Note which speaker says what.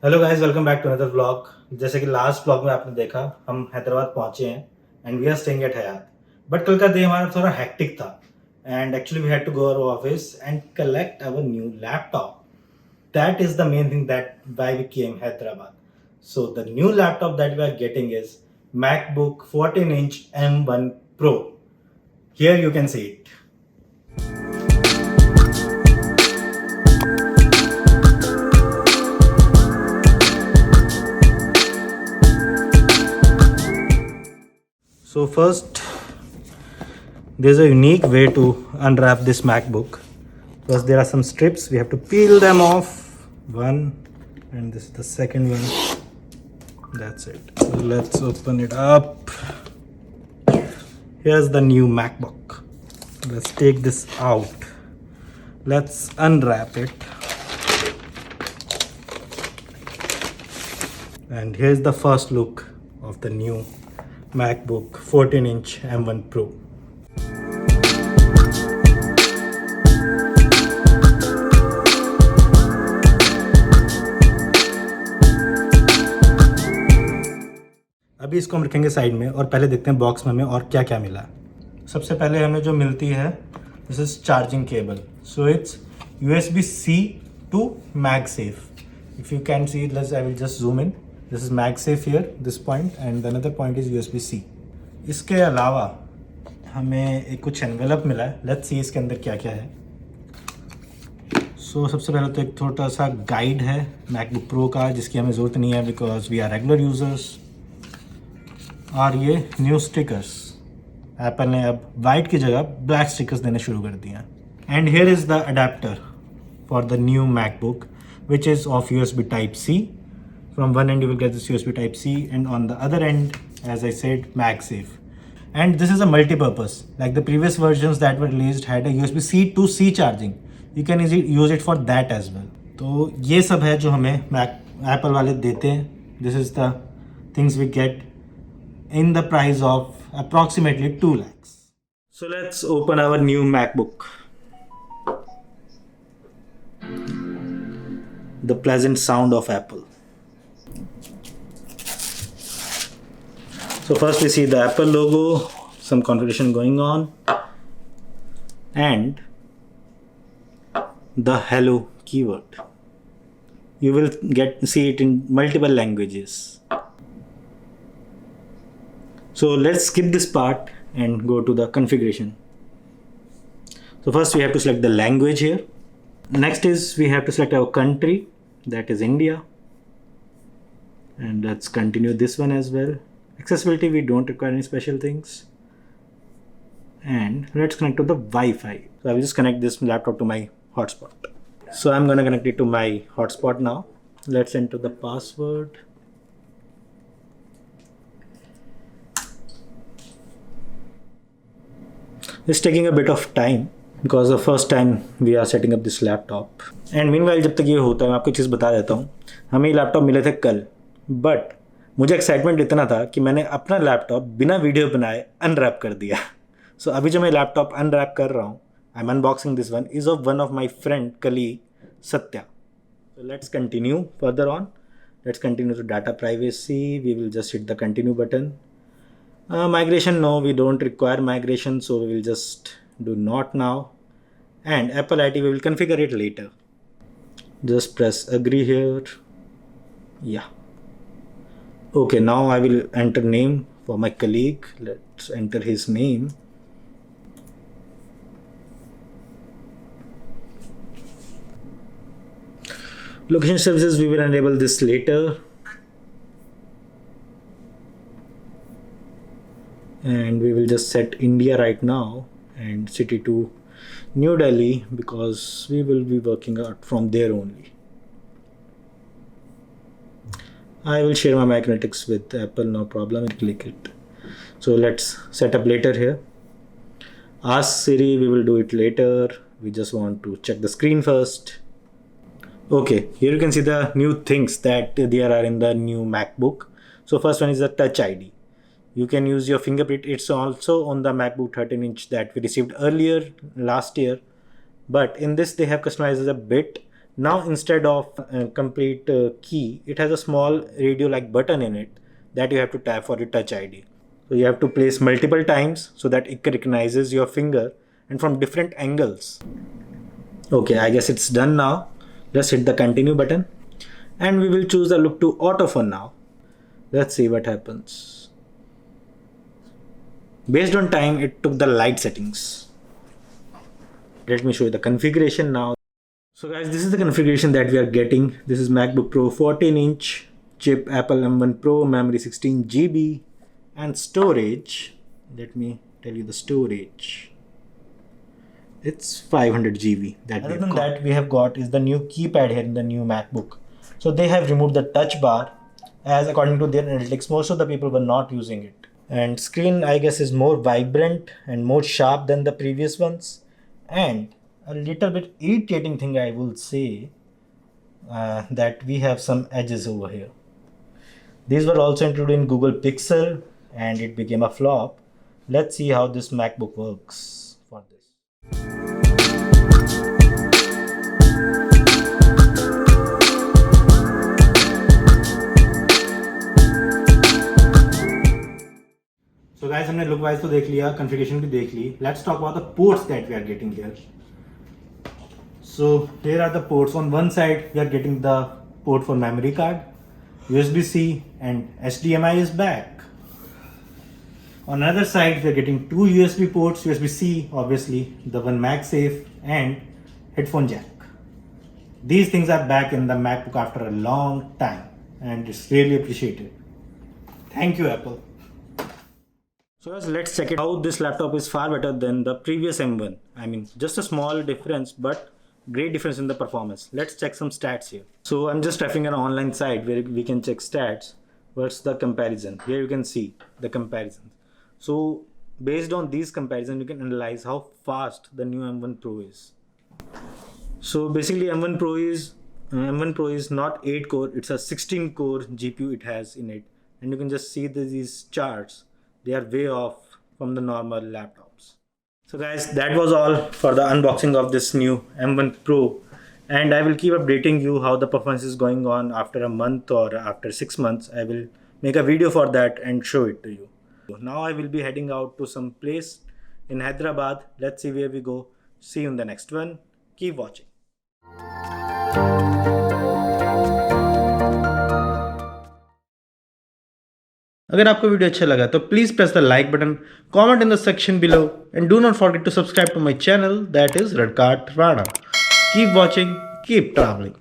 Speaker 1: Hello guys, welcome back to another vlog. जैसे कि last vlog में आपने देखा, हम हैदराबाद पहुंचे हैं and we are staying at Hyatt. But कल का डे हमारा थोड़ा हेक्टिक था and actually we had to go our office and collect our new laptop. That is the main thing that why we came Hyderabad. So the new laptop that we are getting is MacBook 14-inch M1 Pro. Here you can see it. So first, there's a unique way to unwrap this MacBook. First, there are some strips. We have to peel them off. One, and this is the second one. That's it. So let's open it up. Here's the new MacBook. Let's take this out. Let's unwrap it. And here's the first look of the new MacBook 14-inch M1 Pro. अभी इसको हम रखेंगे side में और पहले देखते हैं box में हमें और क्या क्या मिला है। सबसे पहले हमें जो मिलती है, this is charging cable. So it's USB-C to MagSafe. If you can see it, I will just zoom in. This is MagSafe here, this point, and the another point is USB-C. इसके अलावा हमें एक कुछ envelope मिला है. Let's see इसके अंदर क्या क्या है. सो सबसे पहले तो एक छोटा सा गाइड है मैकबुक प्रो का, जिसकी हमें ज़रूरत नहीं है because we are regular users. और ये न्यू स्टिकर्स, एप्पल ने अब वाइट की जगह ब्लैक स्टिकर्स देने शुरू कर दिए हैं. And here is the adapter for the new MacBook which is of USB Type-C. From one end you will get this USB Type-C, and on the other end, as I said, MagSafe. And this is a multi-purpose. Like the previous versions that were released had a USB-C to C charging. You can use it for that as well. तो ये सब है जो हमें Apple वाले देते हैं. This is the things we get in the price of approximately 2 lakhs. So let's open our new MacBook. The pleasant sound of Apple. So first we see the Apple logo, some configuration going on, and the hello keyword. You will see it in multiple languages. So let's skip this part and go to the configuration. So first we have to select the language here. Next is we have to select our country, that is India, and let's continue this one as well. Accessibility, we don't require any special things, and let's connect to the Wi-Fi. So I will just connect this laptop to my hotspot. So I'm gonna connect it to my hotspot now. Let's enter the password. It's taking a bit of time because the first time we are setting up this laptop. And meanwhile जब तक ये होता है मैं आपको एक चीज़ बता देता हूँ. हमें ये लैपटॉप मिले थे कल, बट मुझे एक्साइटमेंट इतना था कि मैंने अपना लैपटॉप बिना वीडियो बनाए अनरैप कर दिया. सो अभी जो मैं लैपटॉप अनरैप कर रहा हूँ, I am unboxing this one, is of one of my friend colleague Satya. So let's continue further on. Let's continue to data privacy. We will just hit the continue button. Migration, no, we don't require migration, so we will just do not now. And Apple ID, we will configure it later. Just press agree here. Yeah. Okay, now I will enter name for my colleague. Let's enter his name. Location services, we will enable this later. And we will just set India right now and city to New Delhi because we will be working out from there only. I will share my magnetics with Apple, no problem, and click it. So let's set up later here. Ask Siri, we will do it later. We just want to check the screen first. Okay, here you can see the new things that there are in the new MacBook. So first one is the Touch ID. You can use your fingerprint. It's also on the MacBook 13-inch that we received earlier last year. But in this, they have customized a bit. Now instead of complete key, it has a small radio like button in it that you have to tap for your touch ID. So you have to place multiple times so that it recognizes your finger and from different angles. Okay, I guess it's done now. Just hit the continue button and we will choose the look to auto for now. Let's see what happens. Based on time, it took the light settings. Let me show you the configuration now. So guys, this is the configuration that we are getting. This is MacBook Pro 14-inch chip, Apple M1 Pro, memory 16 GB and storage. Let me tell you the storage. It's 500 GB. Other than that, we have got is the new keypad here in the new MacBook. So they have removed the touch bar, as according to their analytics, most of the people were not using it. And screen, I guess, is more vibrant and more sharp than the previous ones. And a little bit irritating thing I will say, that we have some edges over here. These were also included in Google Pixel and it became a flop. Let's see how this MacBook works for this. So guys, हमने look wise तो देख लिया, configuration भी देख ली. Let's talk about the ports that we are getting here. So here are the ports. On one side, we are getting the port for memory card, USB-C and HDMI is back. On another side, we are getting two USB ports, USB-C, obviously, the one MagSafe and headphone jack. These things are back in the MacBook after a long time and it's really appreciated. Thank you, Apple. So guys, let's check it out. This laptop is far better than the previous M1. I mean, just a small difference, but great difference in the performance. Let's check some stats here. So I'm just referring an online site where we can check stats. What's the comparison? Here you can see the comparisons. So based on these comparisons, you can analyze how fast the new M1 Pro is. So basically M1 Pro is not 8 core, it's a 16 core GPU it has in it. And you can just see these charts. They are way off from the normal laptops. So guys, that was all for the unboxing of this new M1 Pro. And I will keep updating you how the performance is going on after a month or after 6 months. I will make a video for that and show it to you. Now I will be heading out to some place in Hyderabad. Let's see where we go. See you in the next one. Keep watching. अगर आपको video अच्छा लगा तो please press the like button, comment in the section below and do not forget to subscribe to my channel that is red card Rana. Keep watching, keep travelling.